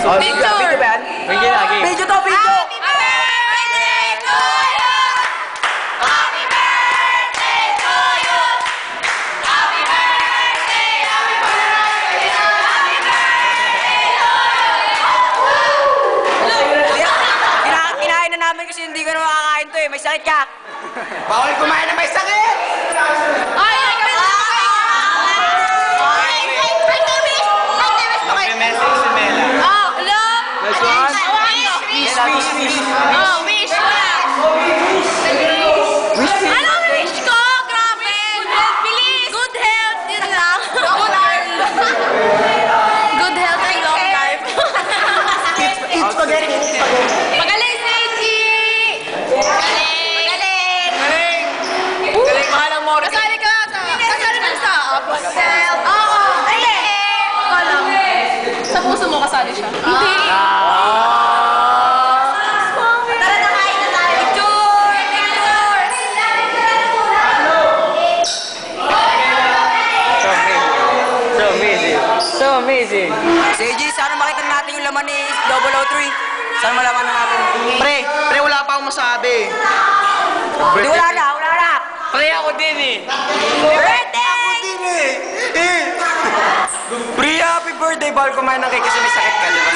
Oh, video ba yan? Bigyan lagi. Video to, video! Kinain na namin kasi hindi ko na makakain to eh. May sakit ka. Bawal kumain na may sakit! Message si Mela. Next one. Wish. Wish ko? Grabe! Bilis! Good health, yun lang. Good health and long life. Eat spaghetti! Magaling, Seiji! Magaling! Galing, mahalang mo. Kasali ka sa Apple. Oo! Hindi! Kala. Sa puso mo kasali siya? Hindi. Tara na, kain na tayo. Picture! So amazing. Seiji, sana makita natin yung laman ni 003. Sana malaman na natin. Pre, wala pa akong masabi. Di, wala na. Pre, ako din eh. Birthday! Pre, happy birthday! Bawal kumain ng cake kasi may sakit ka, di ba?